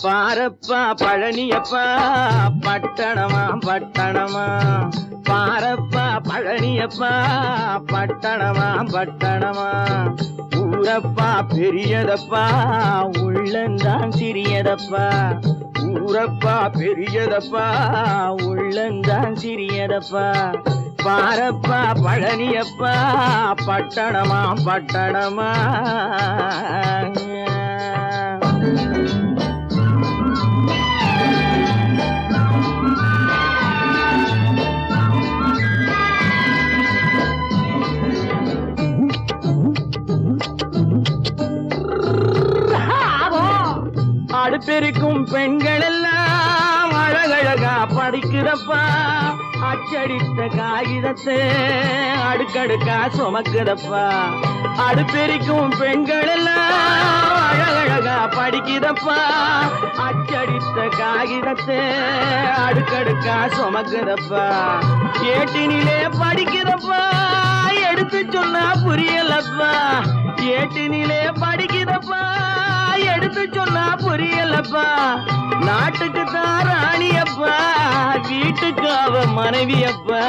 பாரப்பா பழனியப்பா பட்டணமா பட்டணமா பாரப்பா பழனியப்பா பட்டணமா பட்டணமா ஊரப்பா பெரியதப்பா உள்ளந்தான் சிறியதப்பா ஊரப்பா பெரியதப்பா உள்ளந்தான் சிறியதப்பா பாரப்பா பழனியப்பா பட்டணமா பட்டணமா அடுப்பெருக்கும் பெண்கள் எல்லாம் அழகழகா படிக்கிறப்பா அச்சடித்த காகிதத்தை அடுக்கடுக்கா சுமக்குதப்பா அடுப்பெருக்கும் பெண்கள் எல்லாம் அழகழகா படிக்கிறப்பா அச்சடித்த காகிதத்தை அடுக்கடுக்கா சுமக்குதப்பா ஏட்டினிலே படிக்கிறப்பா எடுத்து சொன்னா புரியலப்பா ஏட்டினிலே படிக்கிறப்பா எடுத்து சொன்னா புரியலப்பா நாட்டுக்கு தான் ராணியப்பா வீட்டுக்கு அவ மனைவியப்பா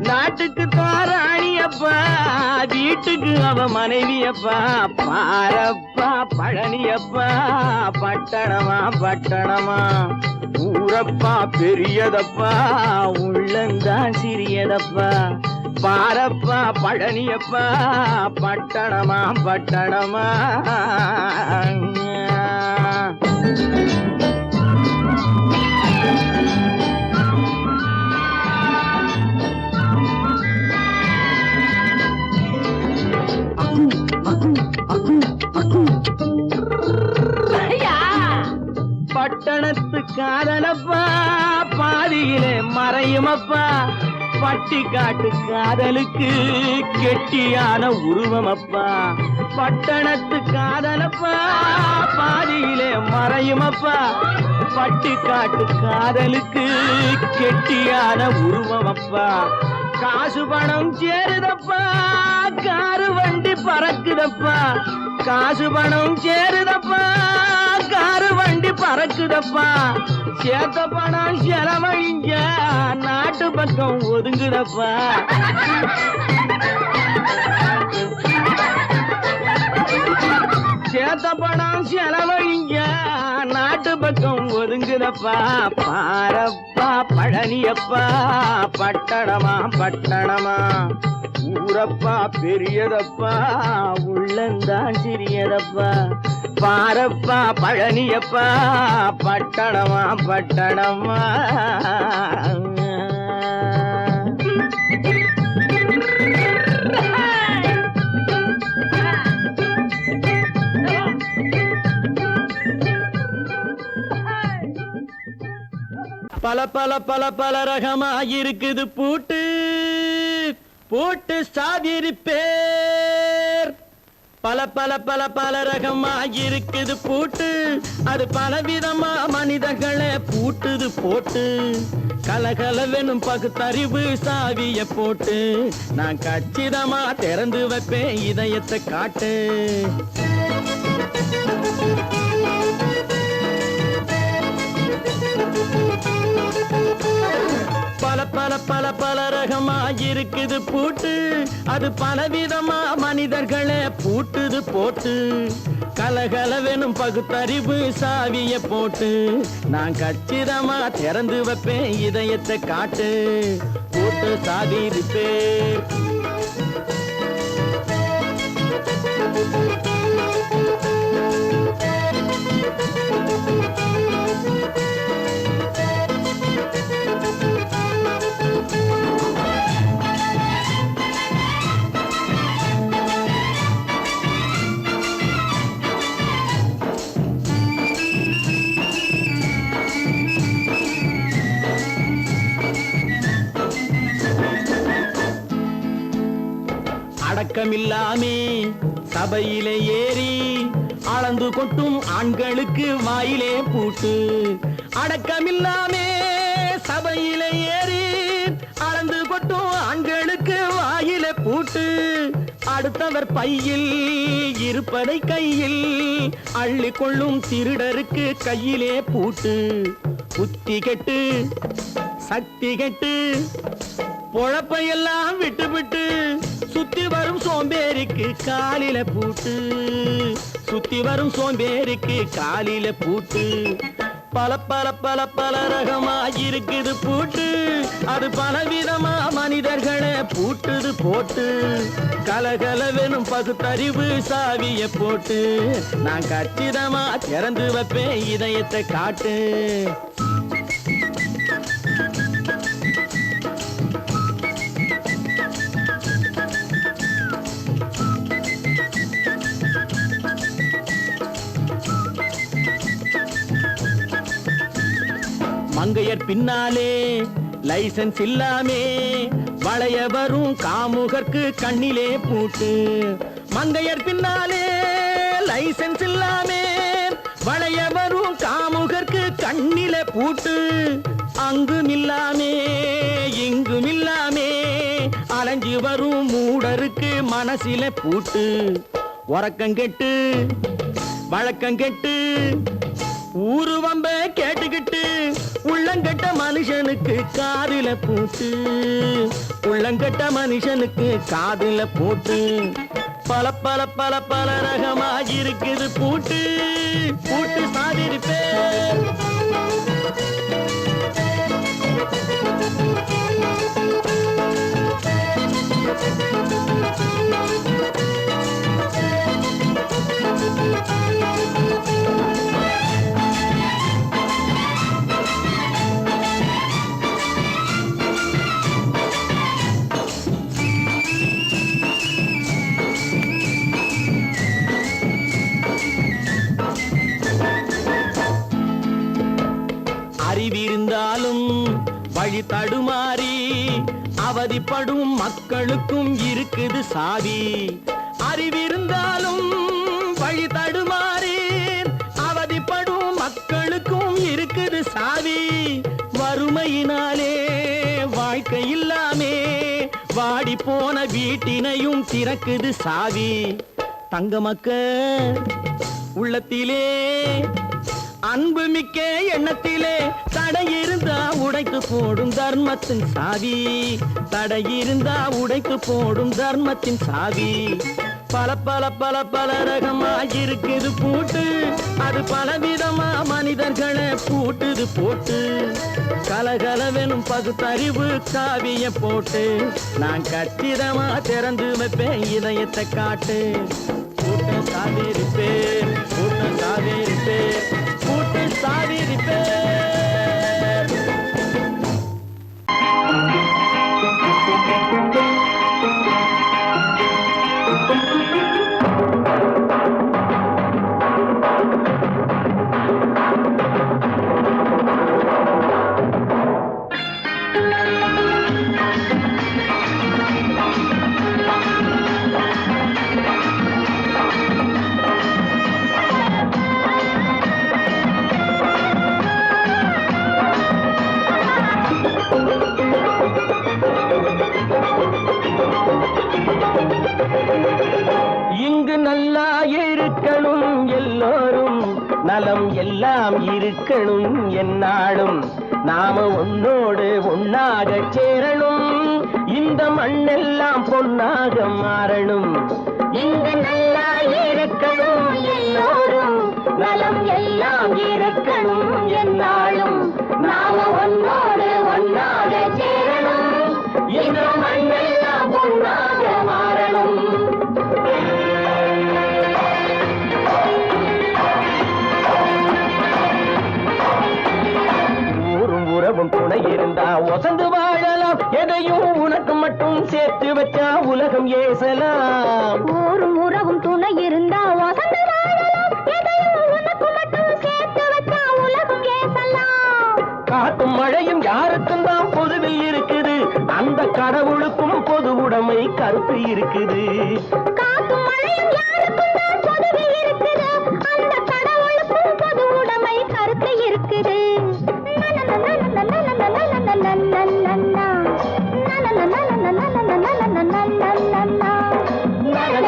நாட்டுக்கு தான் ராணியப்பா வீட்டுக்கு அவ மனைவியப்பா பாரப்பா பழனியப்பா பட்டணமா பட்டணமா ஊரப்பா பெரியதப்பா உள்ளந்தான் சிறியதப்பா பாரப்பா பழனியப்பா பட்டணமா பட்டணமா பட்டணத்து காதலப்பா பாதியிலே மறையுமப்பா பட்டி காட்டு காதலுக்கு கெட்டியான உருவமப்பா பட்டணத்து காதலப்பா பாதியிலே மறையுமப்பா பட்டி காட்டு காதலுக்கு கெட்டியான உருவமப்பா காசு பணம் சேருதப்பா காரு வண்டி பறக்குதப்பா காசு பணம் சேருதப்பா காரு வண்டி பறக்குதப்பா சேத்த பணம் செலவழிஞ்ச நாட்டு பக்கம் ஒதுங்குதப்பா சேத்த பணம் செலவழிஞ்ச நாட்டு பக்கம் ஒதுங்குதப்பா பாரப்பா பழனியப்பா பட்டணமா பட்டணமா ஊரப்பா பெரியதப்பா உள்ளந்தான் சிறியதப்பா பாரப்பா பழனியப்பா பட்டணமா பட்டணமா பல பல பல பல ரகமா இருக்குது பூட்டு பூட்டு சாதிரி பேர் பல பல பல பல ரகமா இருக்குது பூட்டு அது பலவிதமா மனிதர்களை பூட்டுது போட்டு கலகலவெனும் பகுத்தறிவு சாவிய போட்டு நான் கச்சிதமா திறந்து வைப்பேன் இதயத்தை காட்டு பல பல பல பல ரகமா இருக்குது பூட்டு அது பலவிதமா மனிதர்களை பூட்டுது போட்டு கலகலவெனும் பகுத்தறிவு சாவிய போட்டு நான் கச்சிதமா திறந்து வைப்பேன் இதயத்தை காட்டு போட்டு சாதிருப்பேன் அடக்கமில்லாமே சபையிலே ஏறி அளந்து கொட்டும் ஆண்களுக்கு வாயிலே பூட்டு அடக்கமில்லாமே சபையிலே ஏறி அளந்து கொட்டும் ஆண்களுக்கு வாயிலே பூட்டு அட அடுத்தவர் பையில் இருப்பதை கையில் அள்ளி கொள்ளும் திருடருக்கு கையிலே பூட்டு. புத்தி கெட்டு சக்தி கெட்டு பொழப்பையெல்லாம் விட்டு விட்டு சுத்தி வரும் சோம்பேறிக்கு காலில பூட்டு. சுத்தி வரும் சோம்பேறிக்கு காலில பூட்டு. பல பல பல பல ரகமா இருக்குது பூட்டு. அது பலவிதமா மனிதர்களை பூட்டுது போட்டு. கலகலவெனும் பகுத்தறிவு சாவிய போட்டு நான் கச்சிதமா திறந்து வைப்பேன் இதயத்தை காட்டு. மங்கையர் பின்னாலே லைசன்ஸ் இல்லாமே வளைய வரும் காமுகர்க்கு கண்ணிலே பூட்டு. மங்கையர் பின்னாலே லைசன்ஸ் இல்லாமே வளைய வரும் காமுகர்க்கு கண்ணிலே பூட்டு. அங்கும் இல்லாமே இங்கும் இல்லாமே அலைஞ்சு வரும் மூடருக்கு மனசில பூட்டு. உறக்கம் கெட்டு வழக்கம் கெட்டு ஊரு வம்ப கேட்டுக்கிட்டு உள்ளங்கட்ட மனுஷனுக்கு காதில பூட்டு. உள்ளங்கட்ட மனுஷனுக்கு காதில பூட்டு. பல பல பல பல ரகமா இருக்குது பூட்டு. பூட்டு சாதிருப்பே அறிவிருந்தாலும் வழி தடுமாறி அவதிப்படும் மக்களுக்கும் இருக்குது சாவி. அறிவிருந்தாலும் வழி தடுமாறி அவதிப்படும் மக்களுக்கும் இருக்குது சாவி. வறுமையினாலே வாழ்க்கை இல்லாமே வாடி போன வீட்டினையும் திறக்குது சாவி. தங்க மக்க உள்ளத்திலே அன்பு மிக்க எண்ணத்திலே தடையிருந்தா உடைத்து போடும் தர்மத்தின் சாவி. தடையிருந்தா உடைத்து போடும் தர்மத்தின் சாவி. பல பல பல பல ரகமா இருக்குது பூட்டு. அது பலவிதமா மனிதர்களை பூட்டுது போட்டு. கலகலவெனும் பகுத்தறிவு காவிய போட்டு நான் கச்சிதமா திறந்து வைப்பேன் இதயத்தை காட்டு. கூட்டம் சாவிருப்பேன் கூட்டம் சாவிருப்பேன் கூட்டு சாவிருப்பேன். நல்லா இருக்கணும் எல்லோரும் நலம் எல்லாம் இருக்கணும் என்னாலும் நாம ஒன்னோடு ஒன்னாக சேரணும் இந்த மண்ணெல்லாம் பொன்னாக மாறணும். இங்கு நல்லா இருக்கணும் எல்லோரும் நலம் எல்லாம் இருக்கணும் என்னாலும் நாம ஒன்னோடு ஒன்னாக சேரணும் இந்த மண்ணெல்லாம் பொன்னாக மாறணும். துணை இருந்தா வசந்து வாழலாம் எதையும் உனக்கு மட்டும் சேர்த்து வச்சா உலகம் ஏசலாம். ஊரும் உறவும் துணை இருந்தா வசந்து வாழலாம் எதையும் உனக்கு மட்டும் சேர்த்து வச்சா உலகம் ஏசலாம். காத்தும் மழையும் யாருக்கும் தான் பொதுவில் இருக்குது அந்த கடவுளுக்கும் பொது உடைமை கருத்து இருக்குது. காத்தும் மழையும் யாருக்கும் தான் பொதுவில் இருக்குது அந்த கடவுளுக்கும் பொது உடைமை கருத்து இருக்குது. நன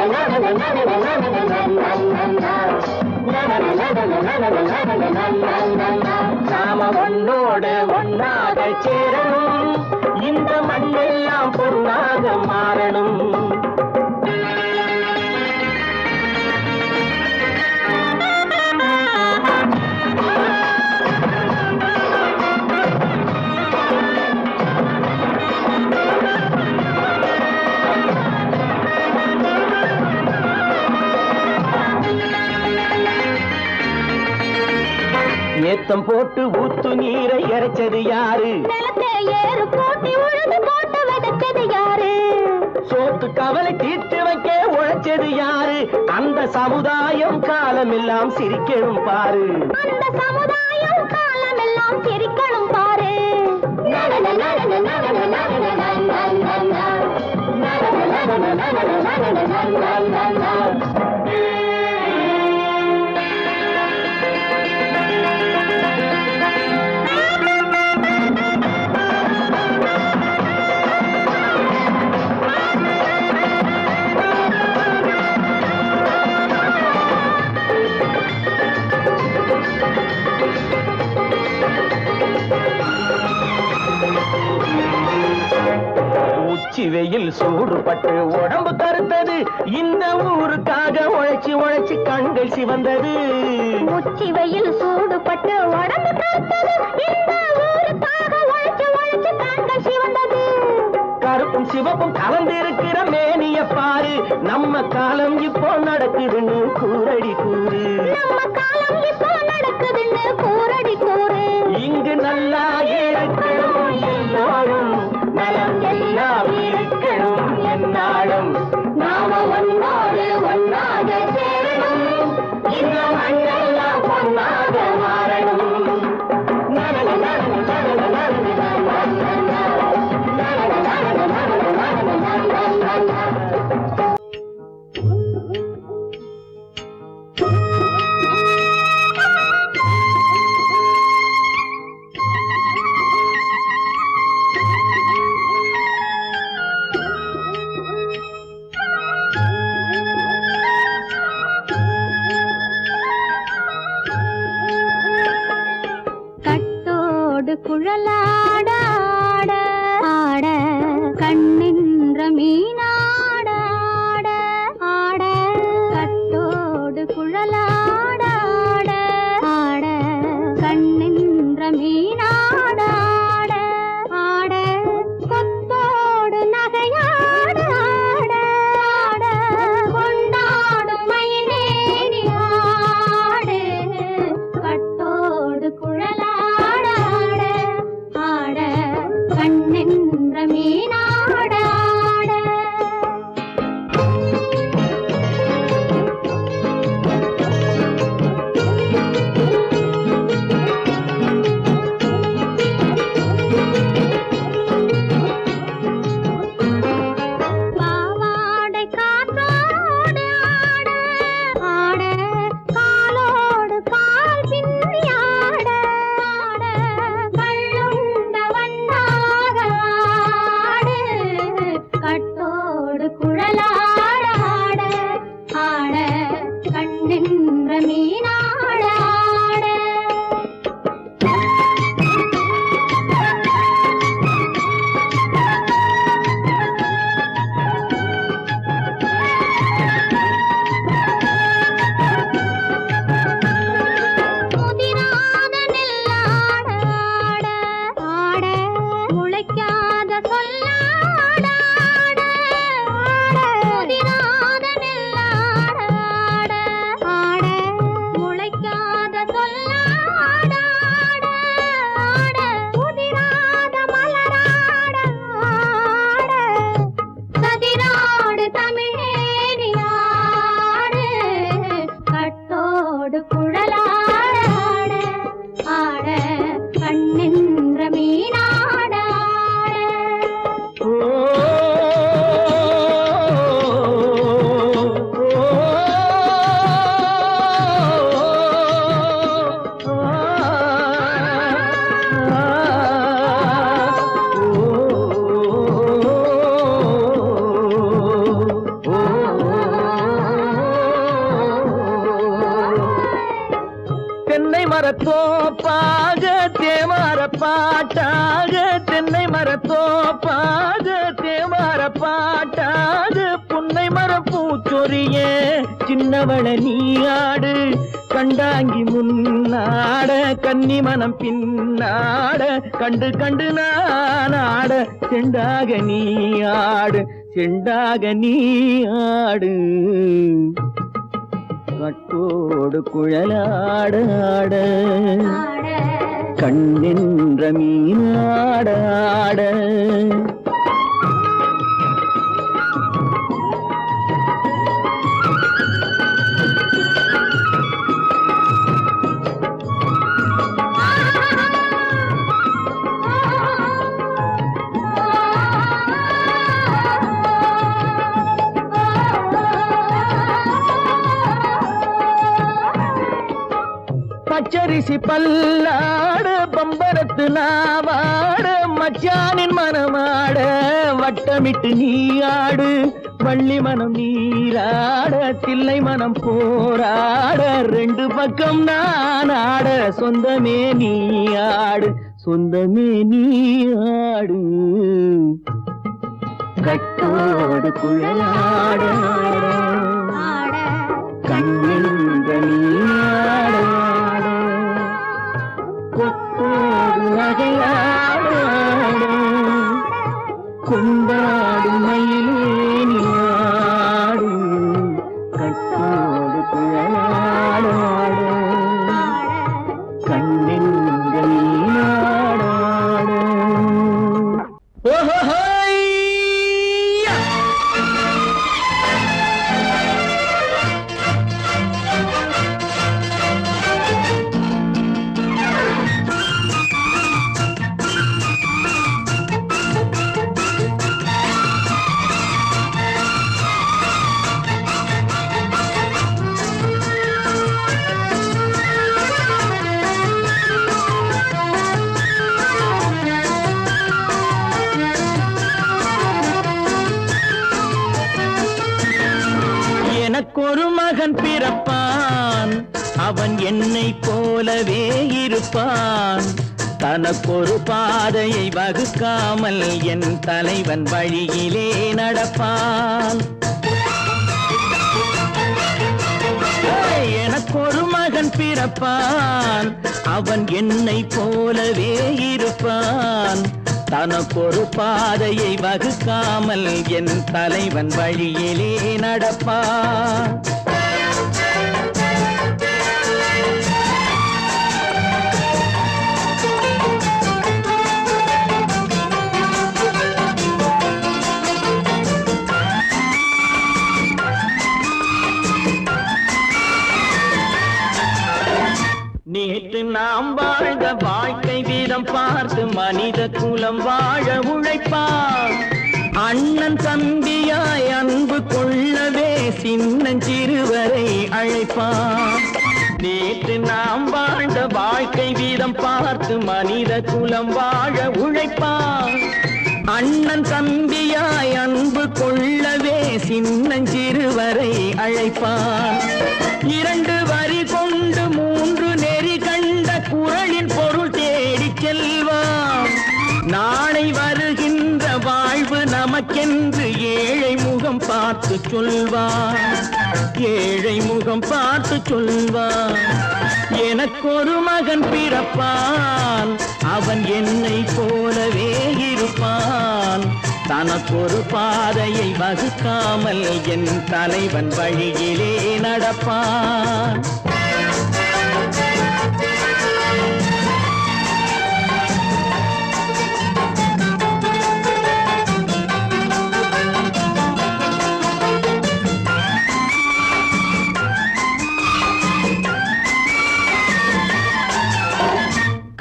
நாம ஒன்னோடு ஒன்னாக சேரணும், இந்த மண்ணெல்லாம் பொன்னாக மாறணும். ஏத்தம் போட்டு ஊத்து நீரை இறைச்சது யாரு? நிலத்தை ஏறு போட்டி உழுது போட்டு விதைச்சது யாரு? சோத்து கவலை தீர்த்து வைக்க உழைச்சது யாரு? அந்த சமுதாயம் காலமெல்லாம் சிரிக்கணும் பாரு. அந்த சமுதாயம் காலமெல்லாம் சிரிக்கணும் பாரு. உச்சி வெயில் சூடுபட்டு உடம்பு கருத்தது, இந்த ஊருக்காக உழைச்சு உழைச்சு கண்கள் சிவந்தது. உச்சி வெயில் சூடுபட்டு உடம்பு கருத்தது, இந்த ஊருக்காக உழைச்சு உழைச்சு கண்கள் சிவந்தது. கருப்பும் சிவப்பும் கலந்திருக்கிற மேனிய பாரு, நம்ம காலம் இப்போ நடக்குதுன்னு கூரடி கூறு. நம்ம காலம் இப்போ நடக்குதுன்னு கூரடி கூறு. இங்கு நல்லா இருக்கணும் எல்லாரும், நலம் எல்லாம் இருக்கணும் என்னாலும். நாம ஒன்னோடு ஒன்னாக சேரணும், இந்த மண்ணெல்லாம் பொன்னாக மாறணும். மரத்தோப்பாக தேவார பாட்டாக தென்னை மரத்தோப்பாக தேவார பாட்டாக புன்னை மரம் பூச்சொரிய சின்னவள நீயாடு கண்டாங்கி முன்னாட கன்னி மனம் பின்னாட கண்டு கண்டு நானாட செண்டாக நீயாடு செண்டாக நீயாடு கட்டோடு குழலாடாட கண்ணென்ற மீனாடாட பச்சரிசி பல்லாட பம்பரத்து நாவாட மச்சானின் மனமாட வட்டமிட்டு நீயாடு வள்ளி மனம் நீராட தில்லை மனம் போராட ரெண்டு பக்கம் நானாட சொந்தமே நீயாடு சொந்தமே நீயாடு கட்டோடு குழலாட கண்ணென்ற நீயாட கொண்டாடு மயிலேனியாடு கட்டோடு குழலாடாடு கண்ணெங்கள் நீராடாடு எனக்கொரு மகன் பிறப்பான் அவன் என்னை போலவே இருப்பான் தனக்கொரு பாதையை வகுக்காமல் என் தலைவன் வழியிலே நடப்பான் எனக்கொரு மகன் பிறப்பான் அவன் என்னை போலவே இருப்பான் தனக்கொரு பாதையை வகுக்காமல் என் தலைவன் வழியிலே நடப்பான் நேற்று நாம் வாழ்ந்த வாழ்க்கை வீதம் பார்த்து மனித குலம் வாழ உழைப்பான் அண்ணன் தம்பியாய் அன்பு கொள்ளவே சின்னஞ்சிறுவரை அழைப்பான் நேற்று நாம் வாழ்ந்த வாழ்க்கை வீதம் பார்த்து மனித குலம் வாழ உழைப்பான் அண்ணன் தம்பியாய் அன்பு கொள்ளவே சின்னஞ்சிறுவரை அழைப்பான் இரண்டு வரி கொண்டு மூன்று நெறி கண்ட குறளின் பொருள் தேடிச் செல்வான் நாளை வருகின்ற வாழ்வு நமக்கென்று ஏழை முகம் பார்த்து சொல்வான் ஏழை முகம் பார்த்து சொல்வான் எனக்கொரு மகன் பிறப்பான் அவன் என்னை போலவே இருப்பான் தனக்கொரு பாதையை வகுக்காமல் என் தலைவன் வழியிலே நடப்பான்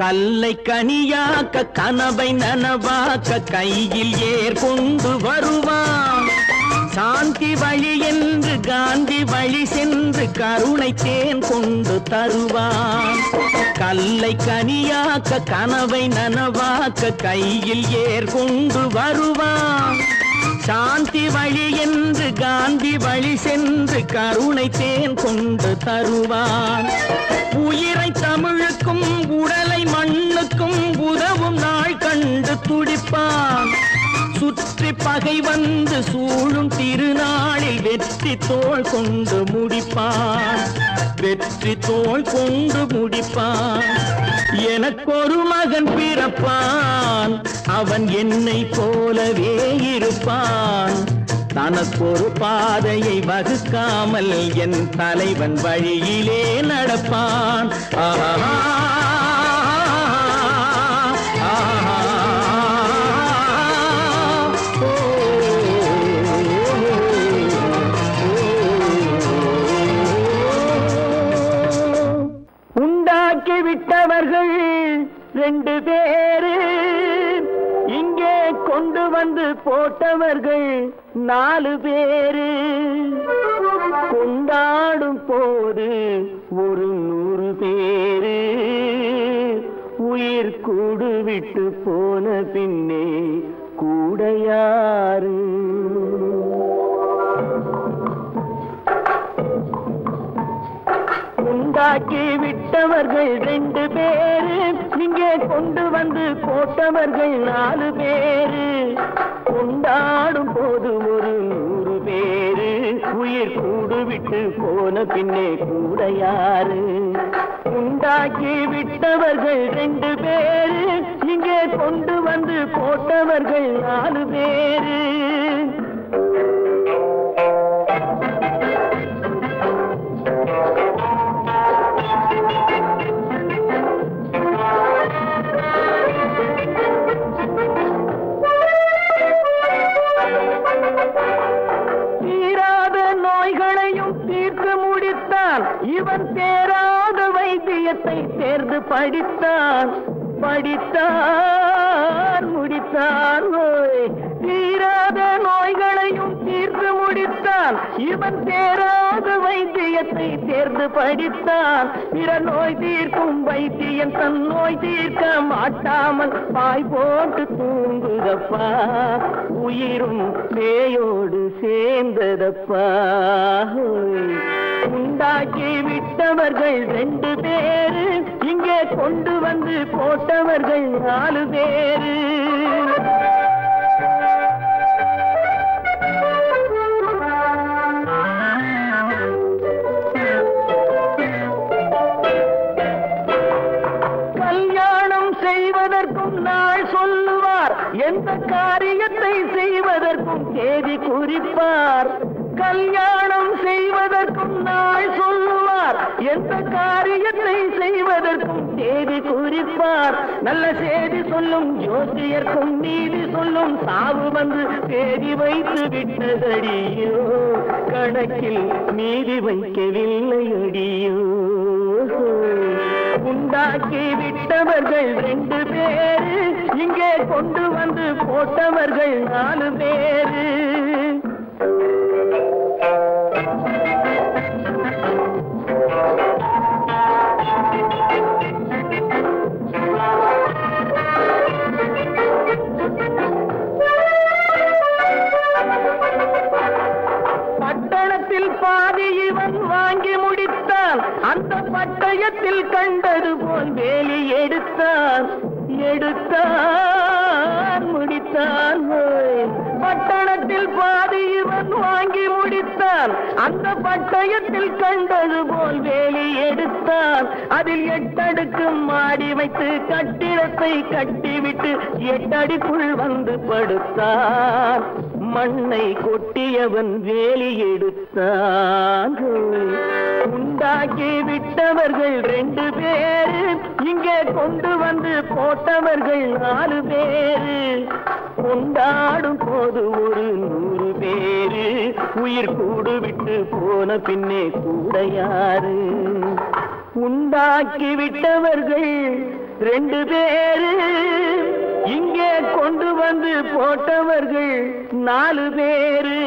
கல்லை கனியாக்க கனவை நனவாக்க கையில் ஏற்கொண்டு வருவான் சாந்தி வழி என்று காந்தி வழி சென்று கருணை தேன் கொண்டு தருவான் கல்லை கனியாக்க கனவை நனவாக்க கையில் ஏற்கொண்டு வருவான் சாந்தி வழி என்று காந்தி வழி சென்று கருணை தேன் கொண்டு தருவான். உயிரை தமிழுக்கும் உடலை மண்ணுக்கும் உதவும் நாள் கண்டு துடிப்பான். சுற்றி பகை வந்து சூழும் திருநாளில் வெற்றி தோள் கொண்டு முடிப்பான். வெற்றி தோள் கொண்டு முடிப்பான். எனக்கொரு மகன் பிறப்பான், அவன் என்னை போலவே இருப்பான். தனக்கொரு பாதையை வகுக்காமல் என் தலைவன் வழியிலே நடப்பான். ஆஹா விட்டவர்கள் 2 பேரு, இங்கே கொண்டு வந்து போட்டவர்கள் 4 பேரு. கொண்டாடும் போது ஒரு 100 பேரு, உயிர் கூடு விட்டு போன பின்னே கூட யாரு? உண்டாக்கி விட்டவர்கள் 2 பேரு, இங்கே கொண்டு வந்து போட்டவர்கள் 4 பேரு. கொண்டாடும் போது ஒரு 100 பேரு, உயிர் கூடு விட்டு போன பின்னே கூட யாரு? உண்டாக்கி விட்டவர்கள் 2 பேரு, இங்கே கொண்டு வந்து போட்டவர்கள் 4 பேரு. இவன் தேராத வைத்தியத்தை தேர்ந்து படித்தான். முடித்தான். தீராத நோய்களையும் தீர்த்து முடித்தான். இவன் தேராத வைத்தியத்தை தேர்ந்து படித்தான். பிற நோய் தீர்க்கும் வைத்தியன் தன் நோய் தீர்க்க மாட்டாமல் பாய் போட்டு தூங்குதப்பா. உயிரும் பேயோடு சேர்ந்ததப்பா. உண்டாக்கி விட்டவர்கள் 2 பேரு, இங்கே கொண்டு வந்து போட்டவர்கள் 4 பேரு. கல்யாணம் செய்வதற்கும் நாள் சொல்லுவார், எந்த காரியத்தை செய்வதற்கும் தேதி குறிப்பார். கல்யாணம் செய்வதற்கும் நாள் சொல்லுவார், எந்த காரியத்தை செய்வதற்கும் தேதி குறிப்பார். நல்ல செய்தி சொல்லும் ஜோசியர்க்கும் நீதி சொல்லும் சாவு வந்து தேதி வைத்து விட்டதடியோ. கணக்கில் மீதி வைக்கவில்லை அடியோ. உண்டாக்கி விட்டவர்கள் 2 பேரு, இங்கே கொண்டு வந்து போட்டவர்கள் 4 பேரு. பட்டணத்தில் பாதி இவன் வாங்கி முடித்தான். அந்த பட்டயத்தில் கண்டது போல் வேலி எடுத்தான். முடித்தான். பட்டணத்தில் பாதி இவன் வாங்கி முடித்தான். அந்த பட்டயத்தில் கண்டது போல் வேலி எடுத்தான். அதில் 8 அடுக்கு மாடி வைத்து கட்டிடத்தை கட்டிவிட்டு 8 அடிக்குள் வந்து படுத்தான். மண்ணை கொட்டியவன் வேலி எடுத்தான். உண்டாக்கி விட்டவர்கள் 2 பேரு, இங்கே கொண்டு வந்து போட்டவர்கள் 4 பேரு. கொண்டாடும் போது ஒரு 100 பேரு, உயிர் கூடு விட்டு போன பின்னே கூட யாரு? உண்டாக்கி விட்டவர்கள் 2 பேரு, இங்கே கொண்டு வந்து போட்டவர்கள் 4 பேரு.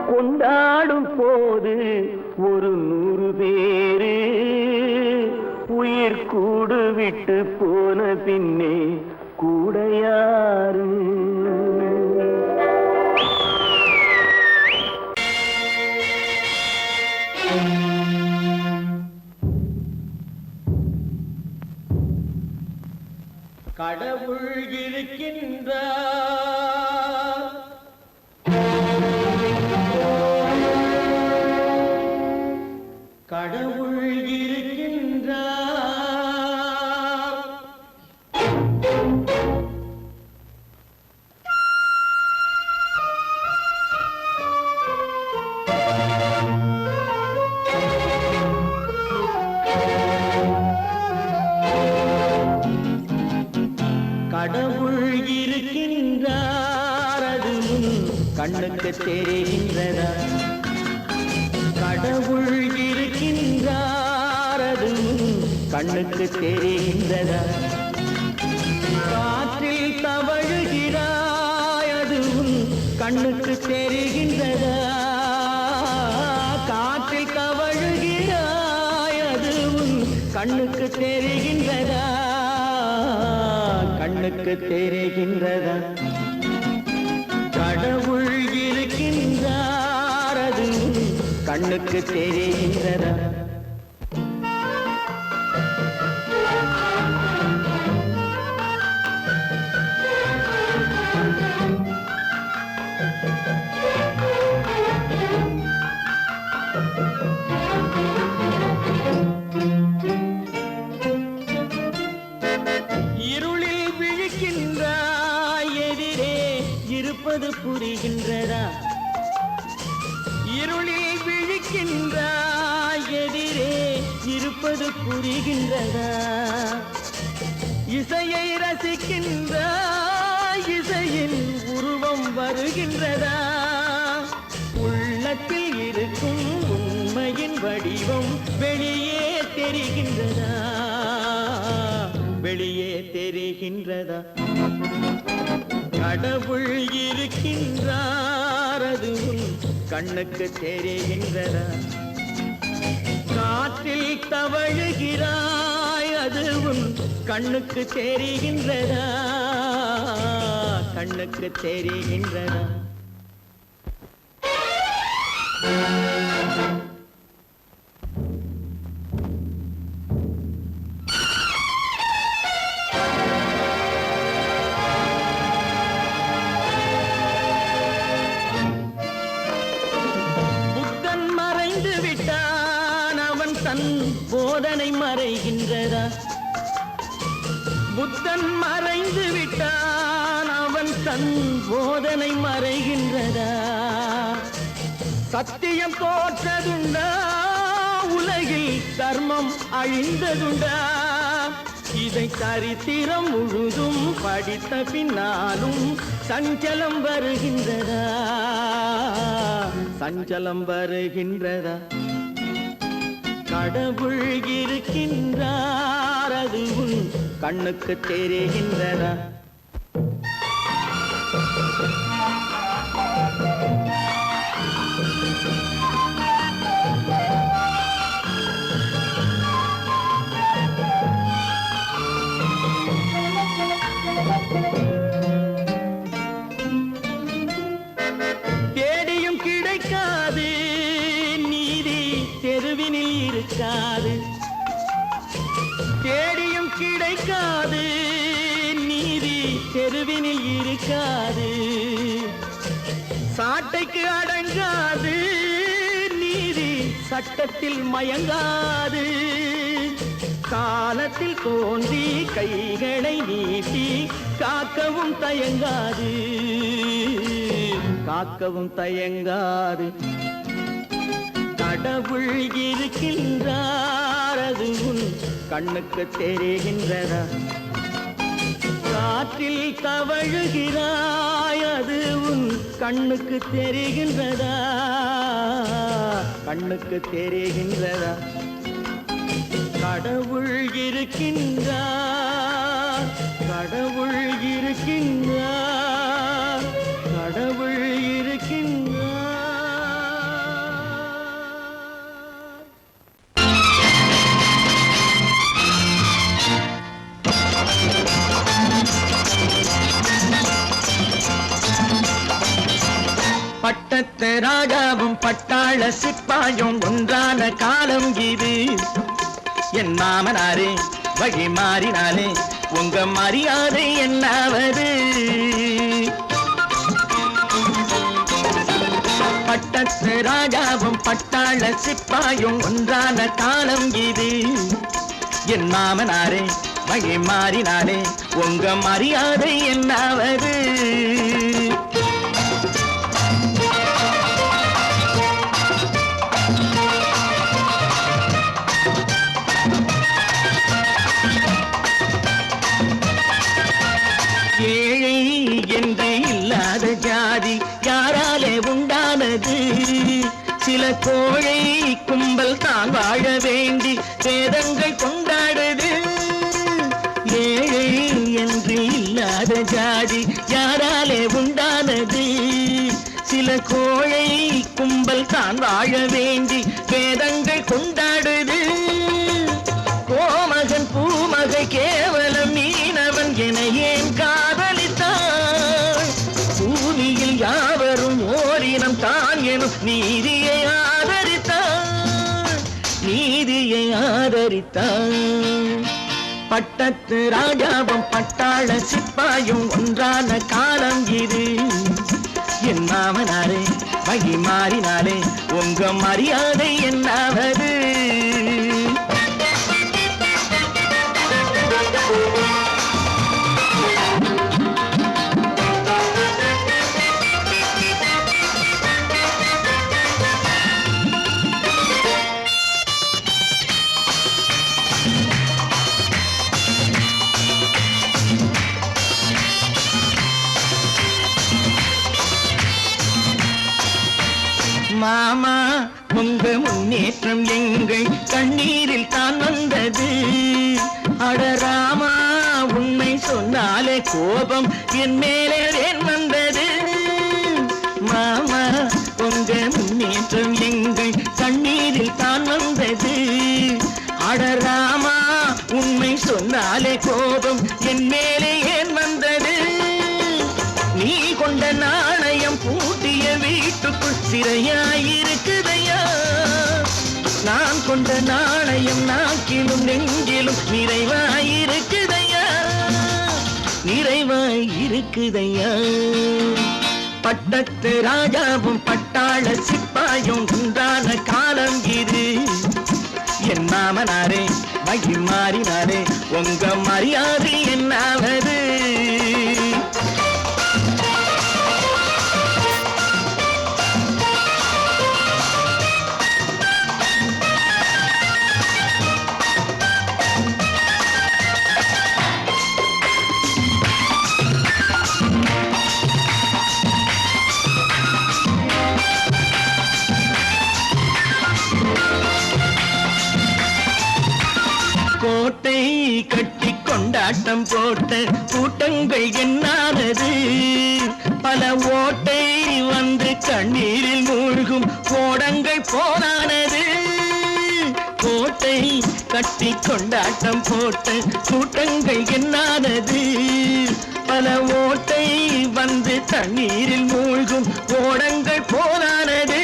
கொண்டாடும் போது ஒரு 100 பேரு, உயிர் கூடு விட்டு போன பின்னே கூட யாரு? கடவுள் இருக்கின்றார், கடவுள் இருக்கின்றார். கடவுள் இருக்கின்றார், அது கண்ணுக்கு தெரிகின்றதா? கடவுள் இருக்கின்றார், அது கண்ணுக்கு தெரிகின்றதா? காற்றில் தவழுகிறாய், அது கண்ணுக்கு தெரிகின்றதா? காற்றில் தவழுகிறாய், அது கண்ணுக்கு தெரிகின்றதா? கண்ணுக்கு தெரிகின்றதா? கடவுள் இருக்கின்றார், அது கண்ணுக்கு தெரிகின்றதா? இருளில் விழிக்கின்றாய், எதிரே இருப்பது புரிகின்றதா? இருளில் விழிக்கின்றாய், எதிரே இருப்பது புரிகின்றதா? இசையை ரசிக்கின்றாய், இசையின் உருவம் வருகின்றதா? உள்ளத்தில் இருக்கும் உண்மையின் வடிவம் வெளியே தெரிகின்றதா? வெளியே தெரிகின்றதா? கடவுள் இருக்கின்றார், அது கண்ணுக்கு தெரிகின்றதா? காற்றில் தவழுகிறாய், அது கண்ணுக்கு தெரிகின்றதா? கண்ணுக்கு தெரிகின்றதா? புத்தன் மறைந்து விட்டான், அவன் தன் போதனை மறைகின்றதா? புத்தன் மறைந்து விட்டான், அவன் தன் போதனை மறைகின்றதா? சத்தியம் தோற்றதுண்டா? உலகில் தர்மம் அழிந்ததுண்டா? இதை சரித்திரம் முழுதும் படித்த பின்னாலும் சஞ்சலம் வருகின்றதா? சஞ்சலம் வருகின்றதா? கடவுள் இருக்கின்றார், அது கண்ணுக்கு தெரிகின்றதா? தேடியும் கிடைக்காது நீதி, தெருவினில் இருக்காது. தேடியும் கிடைக்காது நீதி, தெருவினில் இருக்காது. சாட்டைக்கு அடங்காது நீதி, சட்டத்தில் மயங்காது. காலத்தில் தோன்றி கைகளை நீட்டி காக்கவும் தயங்காது, காக்கவும் தயங்காது. கடவுள் இருக்கின்றார், அது கண்ணுக்கு தெரிகின்றதா? காற்றில் தவழுகிறாய், அது கண்ணுக்கு தெரிகின்றதா? கண்ணுக்கு தெரிகின்றதா? கடவுள் இருக்கின்றார், கடவுள் இருக்கின்றார், கடவுள் இருக்கின்றார். பட்டத்து ராஜாவும் பட்டாள சிப்பாயும் ஒன்றான காலம் இது. என் மாமனாரே வழி மாறினாலே உங்க மரியாதை என்னாவது? பட்டத்து ராஜாவும் பட்டாள சிப்பாயும் ஒன்றான காலம் இது. என் மாமனாரே வழி மாறினாலே உங்க மரியாதை என்னாவது? ஏழை என்று இல்லாத ஜாதி யாராலே உண்டானது? சில கோழை கும்பல் தான் வாழ வேண்டி வேதங்கள் கொண்டாடுது. ஏழை என்று இல்லாத ஜாதி யாராலே உண்டானது? சில கோழை கும்பல் தான் வாழ வேண்டி வேதங்கள் கொண்டாடுது. கோமகன் பூமகை கேவலம் மீனவன் என ஏன் காதலித்தான்? பூமியில் யாவரும் ஓரினம் தான் எனும் நீதியை ஆதரித்தான், நீதியை ஆதரித்தான். பட்டத்து ராஜாவும் பட்டாள சிப்பாயும் ஒன்றான காலம் இது. என் மாமனாரே வழி மாறினாலே உங்க மரியாதை என்னாவது? மாமா உங்க முன்னேற்றம் எங்கள் கண்ணீரில் தான் வந்தது. அடராமா உண்மை சொன்னாலே கோபம் என் மேலே ஏன் வந்தது? மாமா உங்க முன்னேற்றம் எங்கள் கண்ணீரில் தான் வந்தது. அடராமா உண்மை சொன்னாலே கோபம் என் மேலே ஏன் வந்தது? நீ கொண்ட நாணயம் பூட்டிய வீட்டுக்குள் சிறையாயிருக்குதையா? நான் கொண்ட நாணயம் நாக்கிலும் நெஞ்சிலும் நிறைவாயிருக்குதையா, நிறைவாயிருக்குதையா. பட்டத்து ராஜாவும் பட்டாள சிப்பாயும் ஒன்றான காலம் இது. என் மாமனாரே வழி மாறினாரே உங்க மரியாதை என்னாவது? கோட்டை கட்டி கொண்டாட்டம் போட்ட கூட்டங்கள் என்னானது? பல ஓட்டை வந்து கண்ணீரில் மூழ்கும் கோடங்கள் போனானது. கோட்டை கட்டி கொண்டாட்டம் போட்ட கூட்டங்கள் என்னானது? பல ஓட்டை வந்து தண்ணீரில் மூழ்கும் கோடங்கள் போனானது.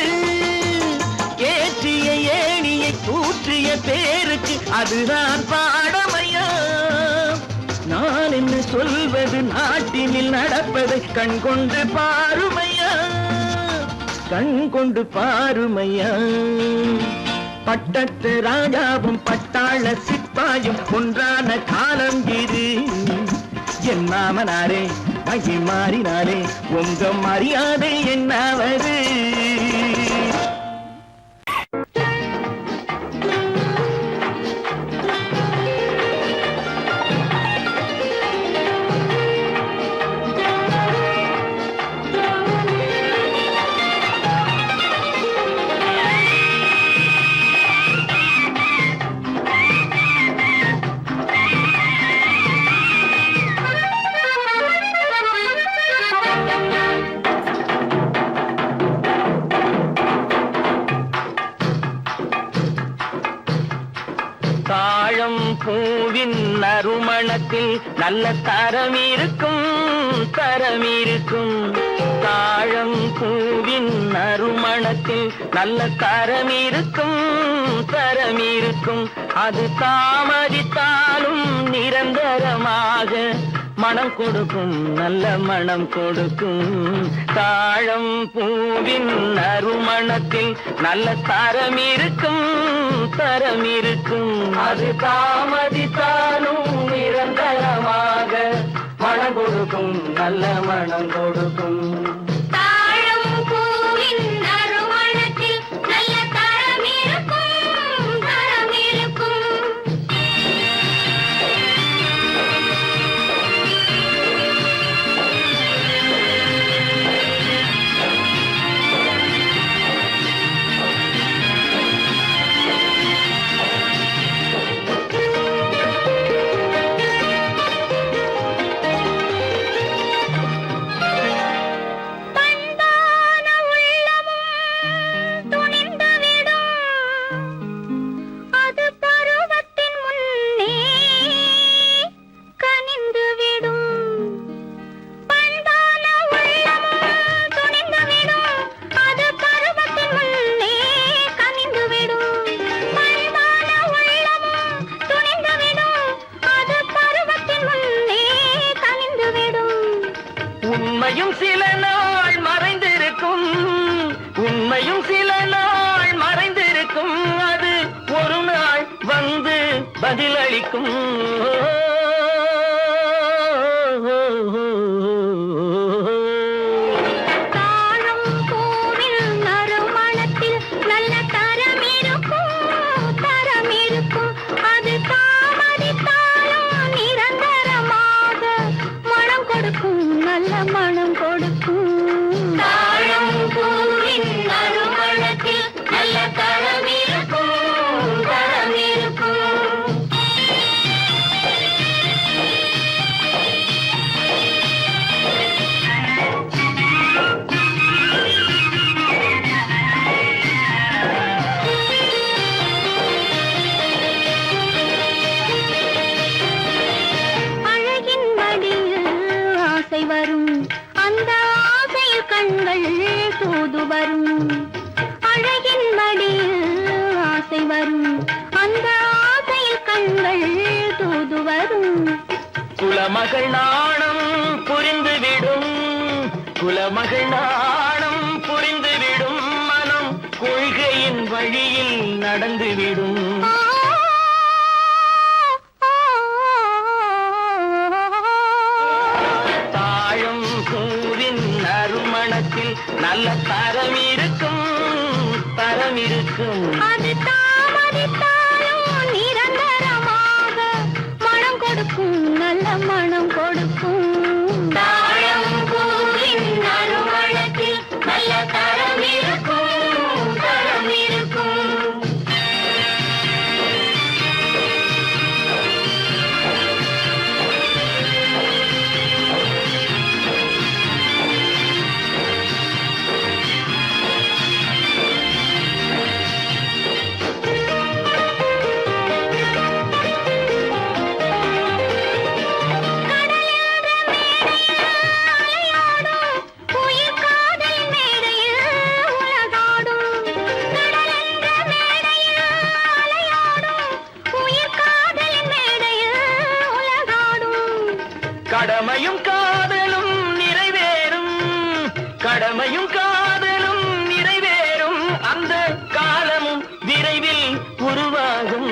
ஏற்றிய ஏணியை தூற்றிய பேருக்கு அதுதான் பாடமையா? நான் என்ன சொல்வது? நாட்டினில் நடப்பதை கண் கொண்டு பாருமையா, கண் கொண்டு பாருமையா. பட்டத்து ராஜாவும் பட்டாள சிப்பாயும் ஒன்றான காலம் இது. என் மாமனாரே வழி மாறினாரே உங்க மரியாதை என்னாவது? தாழம் பூவின் நறுமணத்தில் நல்ல தரம் இருக்கும் தரம் இருக்கும். தாழம் பூவின் நறுமணத்தில் நல்ல தரம் இருக்கும் தரம் இருக்கும். அது தாமதித்தாலும் நிரந்தரமாக மனம் கொடுக்கும் நல்ல மனம் கொடுக்கும். தாழம் பூவின் நறுமணத்தில் நல்ல தரம் இருக்கும் தரம் இருக்கும். அது தாமதித்தாலும் நிரந்தரமாக மனம் கொடுக்கும் நல்ல மனம் கொடுக்கும். தாழம் பூவின் நறுமணத்தில் நல்ல தரம் இருக்கும் தரம் இருக்கும். பண்பான உள்ளமும் துணிந்துவிடும், அது பருவத்தின் முன்னே கனிந்துவிடும். பண்பான உள்ளமும் துணிந்துவிடும், அது பருவத்தின் முன்னே கனிந்துவிடும். பண்பான உள்ளமும் துணிந்துவிடும், அது பருவத்தின் முன்னே கனிந்துவிடும். உண்மையும் சில நாள் மறைந்திருக்கும் உண்மையும் சில நாள் மறைந்திருக்கும். அது ஒரு நாள் வந்து பதிலளிக்கும். தாழம் பூவின் நறுமணத்தில் நல்ல தரம் இருக்கும் தரம் இருக்கும். அது தாமதித்தாலும் நிரந்தரமாக மனம் கொடுக்கும் நல்ல மனம் கொடுக்கும். தாழம் பூவின் நறுமணத்தில் நல்ல தரம் இருக்கும் தரம் இருக்கும். அழகின் மடியில் ஆசை வரும், அந்த ஆசையில் கண்கள் தூது வரும். அழகின் மடியில் ஆசை வரும், அந்த ஆசையில் கண்கள் தூது வரும். குலமகள் நாணம் புரிந்துவிடும் குலமகள் நாணம் புரிந்துவிடும். மனம் கொள்கையின் வழியில் நடந்துவிடும். தாழம் பூவின் நறுமணத்தில் நல்ல தரம் இருக்கும் தரம் இருக்கும். அது தாமதித்தாலும் நிரந்தரமாக மனம் கொடுக்கும் நல்ல மனம் கொடுக்கும். தாழம் பூவின் நறுமணத்தில் நல்ல தரம் இருக்கும் தரம் இருக்கும். உயிர் காதல் மேடையில் உலகாடும். கடலென்ற மேடையில் அலையாடும், உயிர் காதல் மேடையில் உலகாடும். கடமையும் காதலும் நிறைவேறும் கடமையும் காதலும் நிறைவேறும். அந்த காலமும் விரைவில் உருவாகும்.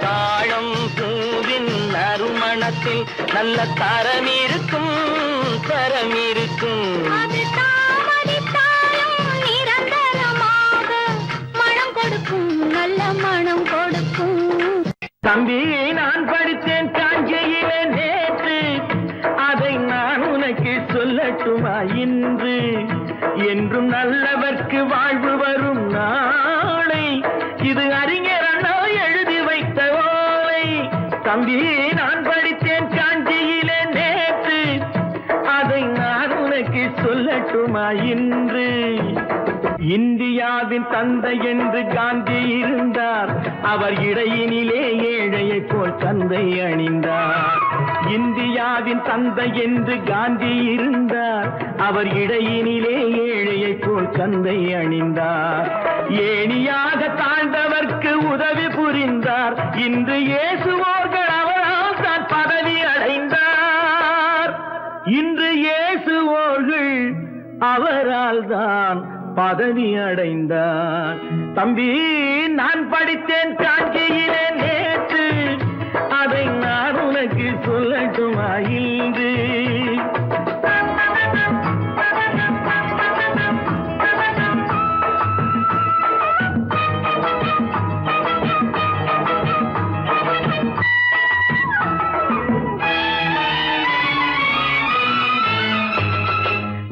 தாழம் பூவின் நறுமணத்தில் நல்ல தரம் இருக்கும் தரம் இருக்கும். அது தாமதித்தாலும் நிரந்தரமாக மனம் கொடுக்கும் நல்ல மனம் கொடுக்கும். தம்பி, நான் படித்தேன் காஞ்சியிலே நேற்று, அதை நான் உனக்கு சொல்லட்டுமா இன்று? என்றும் நல்லவர்க்கு வாழ்வு வரும் நாளை, இது அறிஞர் அண்ணா எழுதி வைத்த ஓலை. தம்பி, நான் படித்தேன் காஞ்சியிலே நேற்று, அதை நான் உனக்கு உனக்கு சொல்லட்டுமா இன்று இந்தியாவின் தந்தை என்று காந்தி இருந்தார் அவர் இடையினிலே ஏழையை போல் தந்தை அணிந்தார் இந்தியாவின் தந்தை என்று காந்தி இருந்தார் அவர் இடையினிலே ஏழையை போல் தந்தை அணிந்தார் ஏணியாக தாழ்ந்தவர்க்கு உதவி புரிந்தார் இன்று இயேசுவோர்கள் அவரால் தான் பதவி அடைந்தார் இன்று இயேசுவோர்கள் அவரால் தான் பதவி அடைந்தார் தம்பி நான் படித்தேன் காஞ்சியிலே நேற்று அதை நான் உனக்கு சொல்லட்டுமா இன்று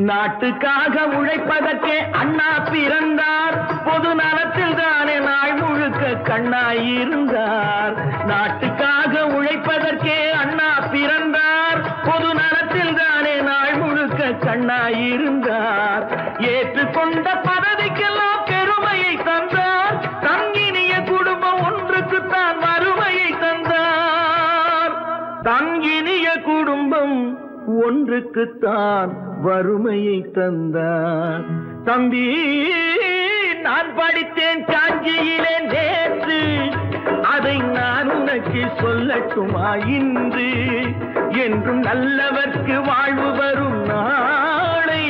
நாட்டுக்காக உழைப்பதற்கே அண்ணா பிறந்தார் பொது நலத்தில் தானே நாள் முழுக்க கண்ணாயிருந்தார் நாட்டுக்காக உழைப்பதற்கே அண்ணா பிறந்தார் பொது நலத்தில் தானே நாள் முழுக்க கண்ணாயிருந்தார் ஏற்றுக்கொண்ட பதவிக்கெல்லாம் பெருமையை தந்தார் தங்கினிய குடும்பம் ஒன்றுக்குத்தான் வறுமையை தந்தார் தங்கினிய குடும்பம் ஒன்றுக்குத்தான் வறுமையை தந்தார் தம்பி நான் படித்தேன் காஞ்சியிலே நேற்று அதை நான் உனக்கு சொல்லட்டுமா இன்று என்றும் நல்லவர்க்கு வாழ்வு வரும் நாளை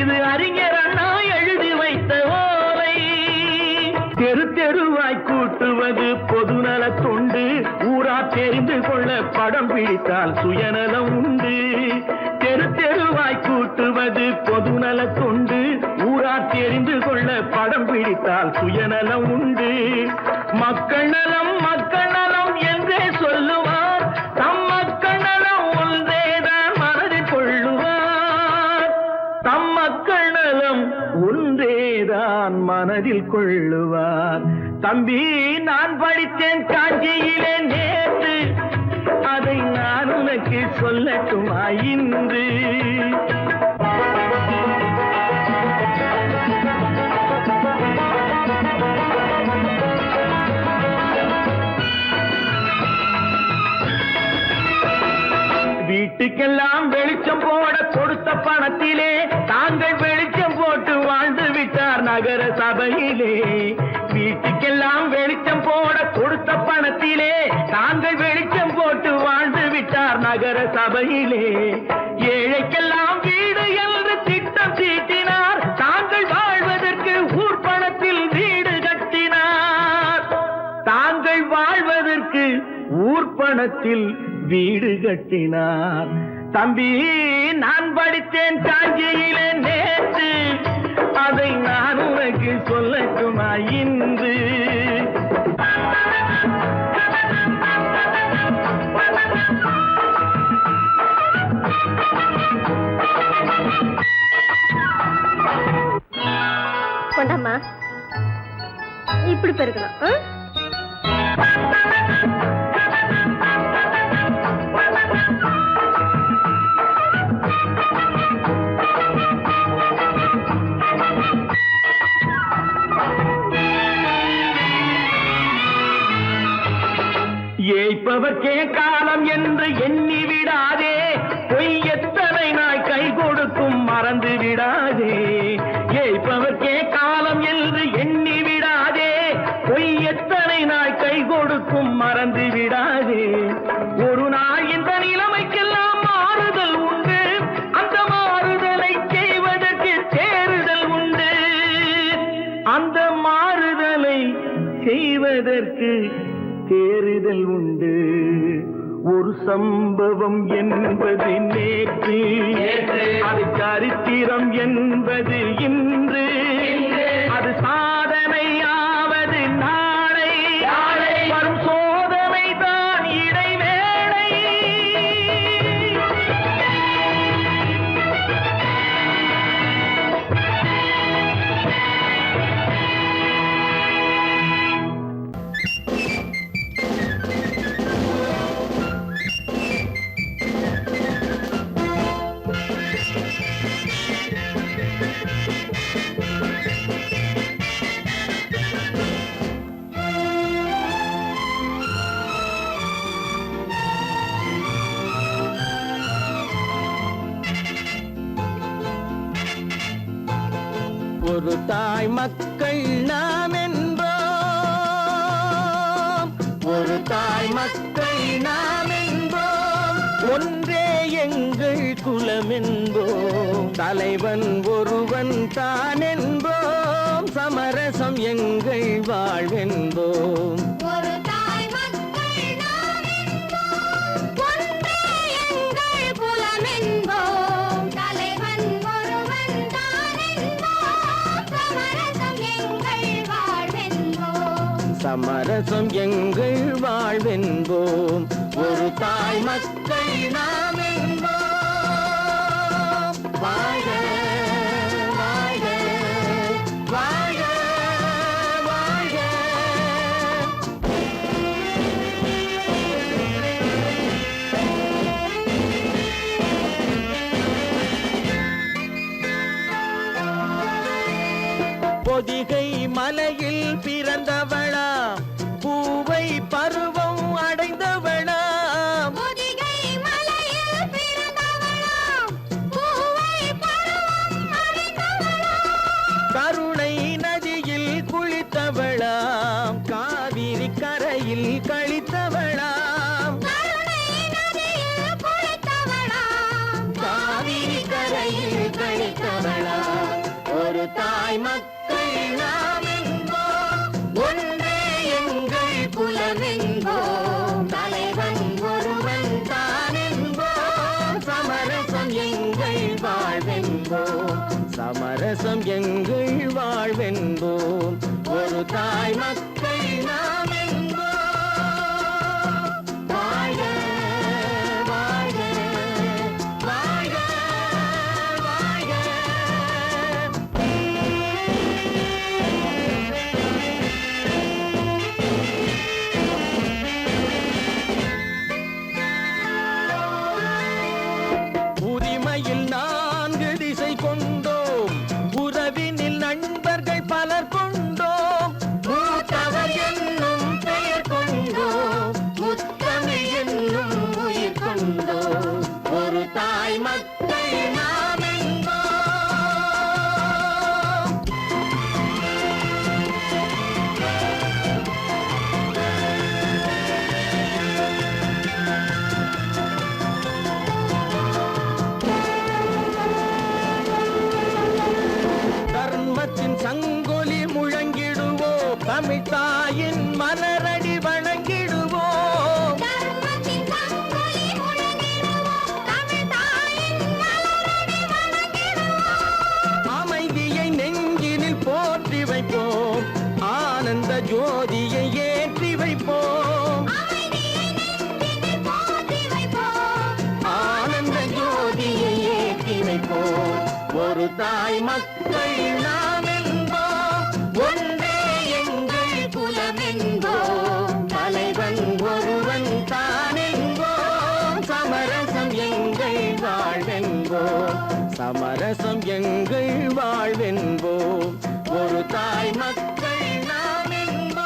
இது அறிஞர் அண்ணா எழுதி வைத்த ஓலை தெரு தெருவாய் கூட்டுவது பொதுநல தொண்டு ஊரா தெரிந்து கொள்ள படம் பிடித்தால் சுயநலம் உண்டு தெரு தெருவாய் கூட்டுவது பொதுநல தொண்டு ஊரா தெரிந்து கொள்ள படம் பிடித்தால் சுயநலம் உண்டு மக்கள் நலம் என்றே சொல்லுவார் தம் மக்கள் நலம் ஒன்றேதான் மனதில் கொள்ளுவார் தம் மக்கள் நலம் ஒன்றேதான் மனதில் கொள்ளுவார் தம்பி நான் படித்தேன் காஞ்சியிலே நேற்று அதை நான் உனக்கு சொல்லட்டுமா இன்று வீட்டுக்கெல்லாம் வெளிச்சம் போட கொடுத்த பணத்திலே தாங்கள் வெளிச்சம் போட்டு வாழ்ந்து விட்டார் நகர சபையிலே வீட்டுக்கெல்லாம் வெளிச்சம் போட கொடுத்த பணத்திலே தாங்கள் வெளிச்சம் போட்டு வாழ்ந்து விட்டார் நகர சபையிலே ஏழைக்கெல்லாம் வீடு என்று திட்டம் தீட்டினார் தாங்கள் வாழ்வதற்கு ஊர் பணத்தில் வீடு கட்டினார் தாங்கள் வாழ்வதற்கு ஊர் பணத்தில் வீடு கட்டினார் தம்பி நான் படித்தேன் காஞ்சியிலே நேற்று அதை நான் உனக்கு சொல்லட்டுமா இன்று கொண்டாமா இப்படி பெருக்கணும் ஏய்ப்பவர்க்கே காலம் என்று எண்ணி விடாதே பொய் எத்தனை நாய் கை கொடுக்கும் மறந்து விடாதே ஏய்ப்பவர்க்கே காலம் என்று எண்ணி விடாதே பொய் எத்தனை நாய் கை கொடுக்கும் மறந்து விடாதே ஒரு நாள் இந்த நிலைமைக்கெல்லாம் மாறுதல் உண்டு அந்த மாறுதலை செய்வதற்கு தேறுதல் உண்டு அந்த மாறுதலை செய்வதற்கு தேறுதல் உண்டு ஒரு சம்பவம் என்பது நேற்று அது சரித்திரம் என்பது இன்று அது சாதனையாவது நாளை வரும் சோதனை தான் இடைவேளை ஒரு தாய் மக்கள் நாம் என்போம், ஒரு தாய் மக்கள் நாம் என்போம், ஒன்றே எங்கள் குலம் என்போம், தலைவன் ஒருவன் தான் என்போம், சமரசம் எங்கள் வாழ்வென்போம். ஒரு தாய் மக்கள் நாம் என்போம், ஒன்றே எங்கள் குலம் என்போம், தலைவன் ஒருவன் தான் என்போம், சமரசம் எங்கள் வாழ்வென்போம். சமரசம் எங்கள் வாழ்வென்போம், ஒரு தாய் மக்கள் நாம் என்போம். வாழ்க வாழ்க வாழ்க வாழ்க. பொதிகை மலையில் பிறந்தவளா, பூவை பருவம் அடைந்தவளா, பொதிகை மலையில் பிறந்தவளாம், பூவை பருவம் அடைந்தவளாம், கருணை நதியில் குளித்தவளாம், காவிரி கரையில் கழித்தவளாம், கருணை நதியில் குளித்தவளாம், காவிரி கரையில் கழித்தவளாம். ஒரு தாய் மக்கள் நாம் என்போம், ஒன்றே எங்கள் குலம் என்போம், தலைவன் ஒருவன் தான் என்போம், சமரசம் எங்கள் வாழ்வென்போம், சமரசம் எங்கள் வாழ்வென்போம், ஒரு தாய் மக்கள் நாம் என்போம். வாழ்க வாழ்க வாழ்க வாழ்க. உரிமையில் 4 திசை கொண்டோம், உறவினில் நண்பர்கள் பலர் கொண்டோம், மூத்தவர் என்னும் பெயர் கொண்டோம், முத்தமிழ் என்னும் உயிர் கொண்டோம், ஒரு தாய் மக்கள் நாம் என்போம். தர்மத்தின் சங்கொலி முழங்கிடுவோம், தமிழ் தாயின் மலரடி வணங்கிடுவோம், தர்மத்தின் சங்கொலி முழங்கிடுவோம், தமிழ் தாயின் மலரடி வணங்கிடுவோம், அமைதியை நெஞ்சினில் போற்றி வைப்போம், ஆனந்த ஜோதியை ஏற்றி வைப்போம், அமைதியை நெஞ்சினில் போற்றி வைப்போம், ஆனந்த ஜோதியை ஏற்றி வைப்போம், ஒரு தாய் மக்கள் நாம் என்போம், ஒன்றே எங்கள் குலம் என்போம், தலைவன் ஒருவன் தான் என்போம், சமரசம் எங்கள் வாழ்வென்போம், சமரசம் எங்கள் வாழ்வென்போம், ஒரு தாய் மக்கள் நாம் என்போம்.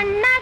கண்ணா